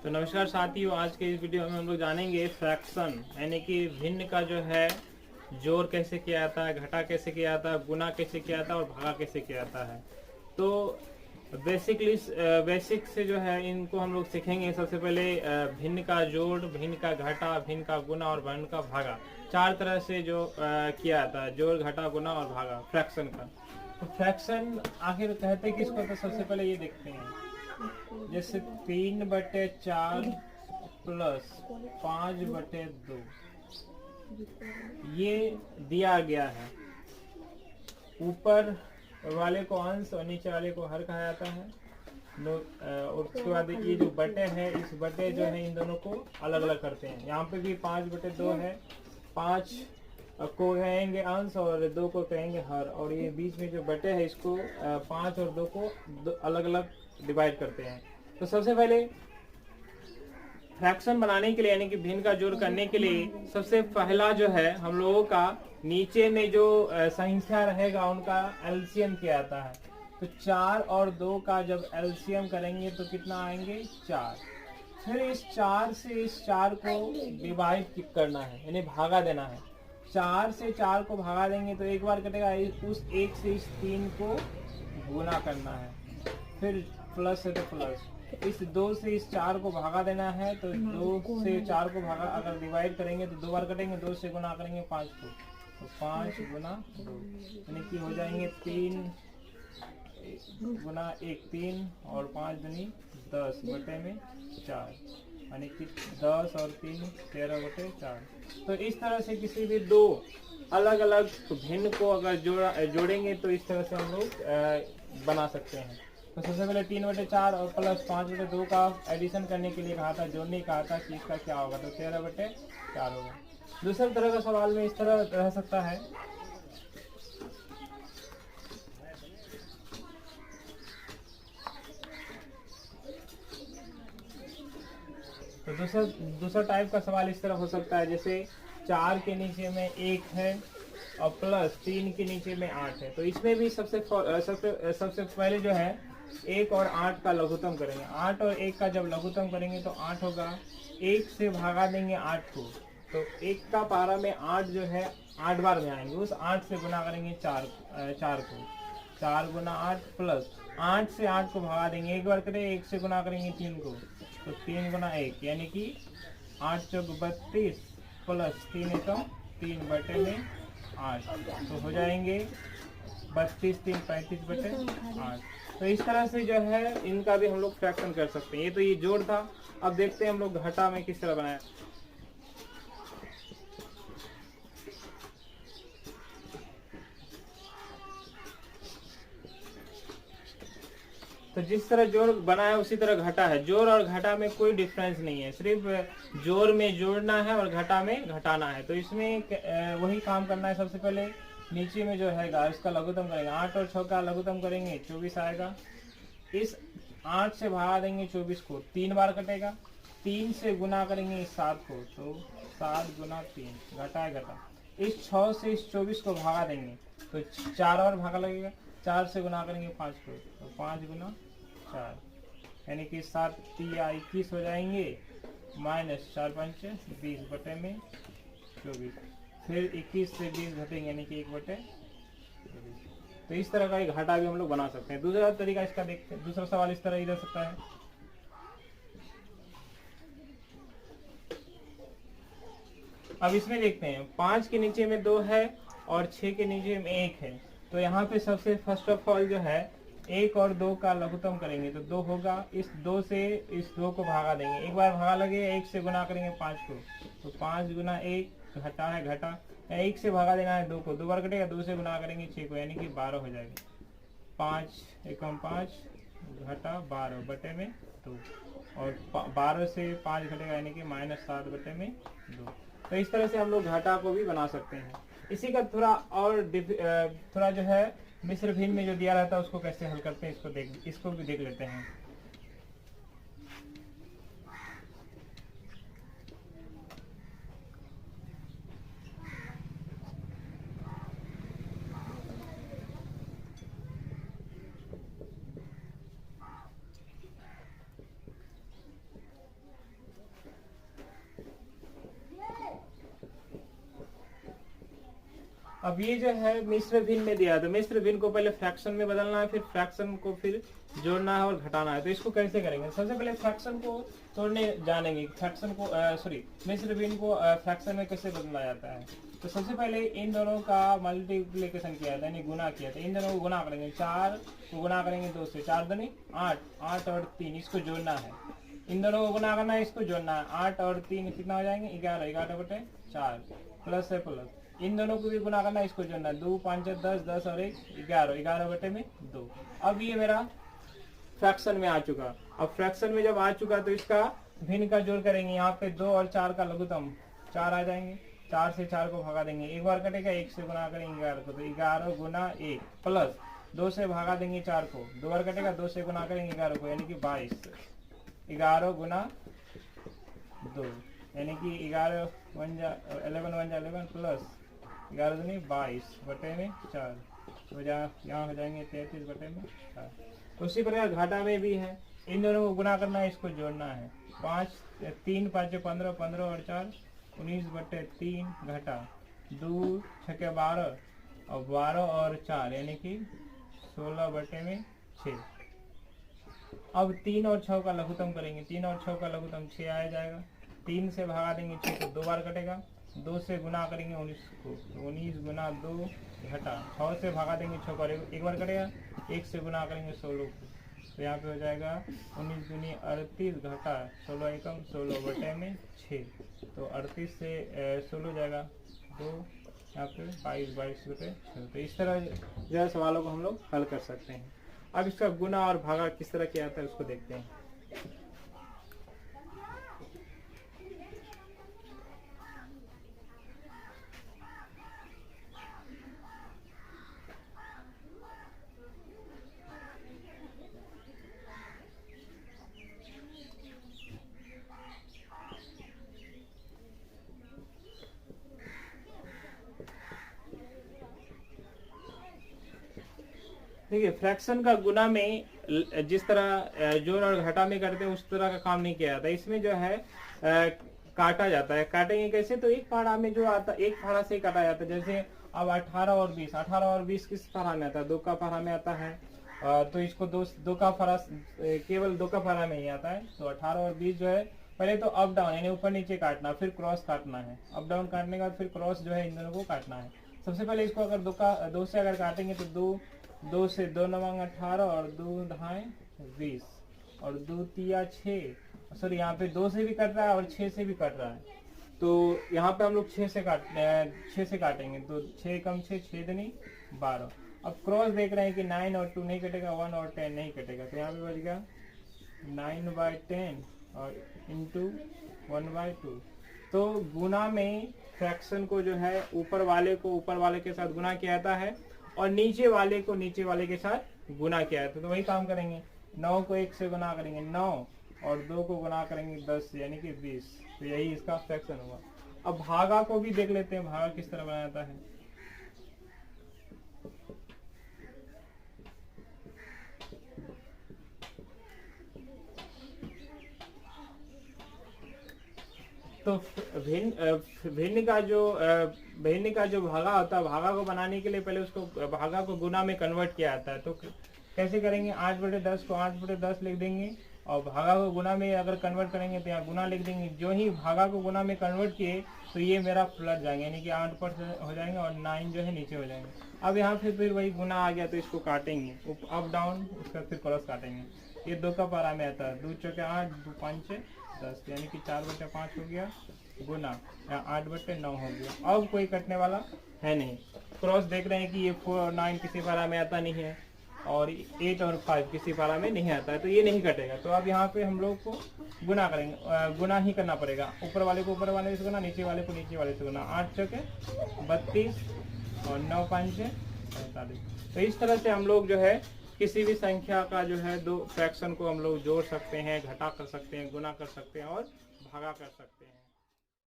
तो नमस्कार साथियों, आज के इस वीडियो में हम लोग जानेंगे फ्रैक्शन यानी कि भिन्न का जो है जोड़ कैसे किया जाता है, घटा कैसे किया जाता है, गुना कैसे किया जाता है और भागा कैसे किया जाता है। तो बेसिक से जो है इनको हम लोग सीखेंगे। सबसे पहले भिन्न का जोड़, भिन्न का घटा, भिन्न का गुना और भिन्न का भागा, चार तरह से जो किया जाता है, जोड़, घटा, गुना और भागा फ्रैक्शन का। तो फ्रैक्शन आखिर कहते किसको, तो सबसे पहले ये देखते हैं। जैसे 3/4 प्लस 5/2 ये दिया गया है। ऊपर वाले को अंश और नीचे वाले को हर कहा जाता है। और उसके बाद ये जो बटे है, इस बटे जो है इन दोनों को अलग अलग करते हैं। यहाँ पे भी 5/2 है, 5 को कहेंगे अंश और 2 को कहेंगे हर, और ये बीच में जो बटे है इसको 5 और 2 को अलग अलग डिवाइड करते हैं। तो सबसे पहले फ्रैक्शन बनाने के लिए यानी कि भिन्न का जोड़ करने के लिए सबसे पहला जो है हम लोगों का नीचे में जो संख्या रहेगा उनका एलसीएम किया जाता है। तो 4 और 2 का जब एलसीएम करेंगे तो कितना आएंगे, 4। फिर इस 4 से इस 4 को डिवाइड करना है यानी भागा देना है। 4 से 4 को भागा देंगे तो एक बार कटेगा, उस 1 से इस 3 को गुना करना है। फिर प्लस है तो प्लस, इस 2 से इस 4 को भागा देना है। तो 2 से 4 को भागा अगर डिवाइड करेंगे तो 2 बार कटेंगे, 2 से गुना करेंगे 5 को, तो 5 गुना 2 यानी कि हो जाएंगे 3 गुना 1 3 और 5 दूनी 10 बटे में 4 यानी कि 10 और 3 13/4। तो इस तरह से किसी भी दो अलग अलग भिन्न को अगर जोड़ेंगे तो इस तरह से हम लोग बना सकते हैं। तो सबसे पहले 3/4 और प्लस 5/2 का एडिशन करने के लिए कहा था, जोड़ने कहा था कि इसका क्या होगा, तो 13/4 होगा। दूसरे तरह का सवाल में इस तरह रह सकता है। तो दूसरा टाइप का सवाल इस तरह हो सकता है, जैसे 4 के नीचे में 1 है और प्लस 3 के नीचे में 8 है। तो इसमें भी सबसे पहले जो है 1 और 8 का लघुत्तम करेंगे। 8 और 1 का जब लघुत्तम करेंगे तो 8 होगा, 1 से भागा देंगे 8 को, तो 1 का पारा में 8 जो है 8 बार में आएंगे। उस 8 से गुना करेंगे 4 को, 4 गुना 8 प्लस 8 से 8 को भागा देंगे, एक बार करेंगे, 1 से गुना करेंगे 3 को, तो 3 गुना 1 यानी कि 8 चौक 32 प्लस 3 एकम 3 बटे में 8, तो हो जाएंगे 32 3 35/8। तो इस तरह से जो है इनका भी हम लोग फ्रैक्शन कर सकते हैं। ये तो ये जोड़ था। अब देखते हैं हम लोग घटा में किस तरह बनाया। तो जिस तरह जोड़ बनाया उसी तरह घटा है। जोड़ और घटा में कोई डिफरेंस नहीं है, सिर्फ जोड़ में जोड़ना है और घटा में घटाना है। तो इसमें वही काम करना है। सबसे पहले नीचे में जो है इसका लघुत्तम करेंगे, 8 और 6 का लघुत्तम करेंगे 24 आएगा। इस 8 से भागा देंगे 24 को, 3 बार कटेगा, 3 से गुना करेंगे इस 7 को, तो 7 गुना 3 घटा है घटा। इस 6 से इस 24 को भागा देंगे तो 4 बार भागा लगेगा, 4 से गुना करेंगे 5 को, तो 5 गुना 4 यानी कि 7 3 21 हो जाएंगे, माइनस 4 5 20 बटे में 24। फिर 21 से 20 घटेंगे यानी कि 1/24। तो इस तरह का एक घाटा भी हम लोग बना सकते हैं। दूसरा तरीका इसका देखते हैं। दूसरा सवाल इस तरह ही रह सकता है। अब इसमें देखते हैं 5 के नीचे में 2 है और 6 के नीचे में 1 है। तो यहाँ पे सबसे फर्स्ट ऑफ ऑल जो है 1 और 2 का लघुत्तम करेंगे तो 2 होगा, इस 2 से इस 2 को भागा देंगे, एक बार भागा लगे, 1 से गुना करेंगे 5 को, तो 5 गुना 1 घटा है घटा, 1 से भागा देना है 2 को, 2 बार कटेगा, 2 से गुना करेंगे 6 को यानी कि 12 हो जाएगा। 5 एकम 5 घटा 12 बटे में 2, और 12 से 5 घटेगा यानी कि -7 बटे में 2। तो इस तरह से हम लोग घाटा को भी बना सकते हैं। इसी का थोड़ा जो है मिश्र भिन्न में जो दिया रहता है उसको कैसे हल करते हैं इसको भी देख लेते हैं। अब ये जो है मिश्र भिन्न में दिया, तो मिश्र भिन्न को पहले फ्रैक्शन में बदलना है, फिर फ्रैक्शन को फिर जोड़ना है और घटाना है। तो इसको कैसे करेंगे, सबसे पहले फ्रैक्शन को तोड़ने जानेंगे, फ्रैक्शन को मिश्र भिन्न को फ्रैक्शन में कैसे बदला जाता है। तो सबसे पहले इन दोनों का मल्टीप्लिकेशन किया था, यानी गुना किया था। इन दोनों को गुना करेंगे, 4 को गुना करेंगे 2 से, 4 दूनी 8, 8 और 3 इसको जोड़ना है। इन दोनों को गुना करना है, इसको जोड़ना है। 8 और 3 कितना हो जाएंगे 11, 11 बटे 4 प्लस है प्लस। इन दोनों को भी गुना करना है, इसको जोड़ना है। 2 5 10, 10 और 1 11, 11 बटे में 2। अब ये मेरा फ्रैक्शन में आ चुका। अब फ्रैक्शन में जब आ चुका तो इसका भिन्न का जोड़ करेंगे। यहाँ पे 2 और 4 का लघुत्तम 4 आ जाएंगे। 4 से 4 को भगा देंगे, एक बार कटेगा, 1 से गुना करेंगे 11 को, तो 11 गुना 1 प्लस 2 से भगा देंगे 4 को, 2 बार कटेगा, 2 से गुना करेंगे 11 को, यानी कि 22। 11 गुना 2 यानी कि 11 1 11 प्लस 11 दूनी 22 बटे में 4, तो यहाँ हो जाएंगे 33 बटे में 4। उसी प्रकार घाटा में भी है, इन दोनों को गुना करना है, इसको जोड़ना है। 3 5 15, 15 और 4 19 बटे 3 घटा 2 6 12 और 12 और 4 यानी कि 16 बटे में 6। अब 3 और 6 का लघुत्तम करेंगे, 3 और 6 का लघुत्तम 6 आ जाएगा। 3 से भगा देंगे 6 को, 2 बार कटेगा, 2 से गुना करेंगे 19 को, 19 गुना 2 घटा 6 से भगा देंगे 6 को, एक बार कटेगा, 1 से गुना करेंगे 16 को, तो यहाँ पे हो जाएगा 19 दूनी 38 घटा 16 एकम 16 बटे में 6, तो 38 से 16 जाएगा 2, यहाँ पे 22 बटे 6। तो इस तरह जो है सवालों को हम लोग हल कर सकते हैं। अब इसका गुना और भागा किस तरह किया जाता है उसको देखते हैं। देखिए फ्रैक्शन का गुना में जिस तरह जोड़ और घटा में करते हैं उस तरह का काम नहीं किया जाता। इसमें जो है काटा जाता है। काटेंगे कैसे, तो एक फाड़ा में जो आता एक फाड़ा से काटा जाता है। जैसे अब 18 और 20 किस फाड़ा में आता है, 2 का फाड़ा में आता है। तो इसको दो का फाड़ा केवल 2 का फाड़ा में ही आता है। तो 18 और 20 जो है पहले तो अप डाउन यानी ऊपर नीचे काटना, फिर क्रॉस काटना है। अप डाउन काटने के बाद फिर क्रॉस जो है इन दोनों को काटना है। सबसे पहले इसको अगर 2 से अगर काटेंगे तो 2 से 2 9 18 और 2 ढाई 20 और 2 तिया 6, सॉरी यहाँ पे 2 से भी कट रहा है और 6 से भी कट रहा है। तो यहाँ पे हम लोग 6 से काटेंगे, तो 6 कम 6 6 दूनी 12। अब क्रॉस देख रहे हैं कि 9 और 2 नहीं कटेगा, 1 और 10 नहीं कटेगा, तो यहाँ पे बच गया 9/10 और इंटू 1/2। तो गुना में फ्रैक्शन को जो है ऊपर वाले के साथ गुना किया जाता है और नीचे वाले को नीचे वाले के साथ गुना किया जाता है। तो वही काम करेंगे, 9 को 1 से गुना करेंगे 9 और 2 को गुना करेंगे 10 यानी कि 20। तो यही इसका फ्रैक्शन हुआ। अब भागा को भी देख लेते हैं, भागा किस तरह बनाया जाता है। तो भिन्न का जो भागा होता है, भागा को बनाने के लिए पहले उसको भागा को गुना में कन्वर्ट किया जाता है। तो कैसे करेंगे, 8/10 को 8/10 लिख देंगे और भागा को गुना में अगर कन्वर्ट करेंगे तो यहाँ गुना लिख देंगे। जो ही भागा को गुना में कन्वर्ट किए तो ये मेरा पलट जाएंगे, यानी कि 8 पर हो जाएंगे और 9 जो है नीचे हो जाएंगे। अब यहाँ फिर वही गुना आ गया तो इसको काटेंगे अप डाउन, उसका फिर क्रॉस काटेंगे। ये 2 का पारा में आता है, 2 चौके 8 2 5 10 यानी कि 4/5 हो गया गुना, 8/9 हो गया। अब कोई कटने वाला है नहीं। क्रॉस देख रहे हैं कि ये 4 और 9 किसी पारा में आता नहीं है और 8 और 5 किसी पारा में नहीं आता है, तो ये नहीं कटेगा। तो अब यहाँ पे हम लोग को गुना करेंगे, गुना ही करना पड़ेगा। ऊपर वाले को ऊपर वाले से गुना, नीचे वाले को नीचे वाले से गुना। 8 चौके 32 और 9 5 45। तो इस तरह से हम लोग जो है किसी भी संख्या का जो है 2 फ्रैक्शन को हम लोग जोड़ सकते हैं, घटा कर सकते हैं, गुना कर सकते हैं और भागा कर सकते हैं।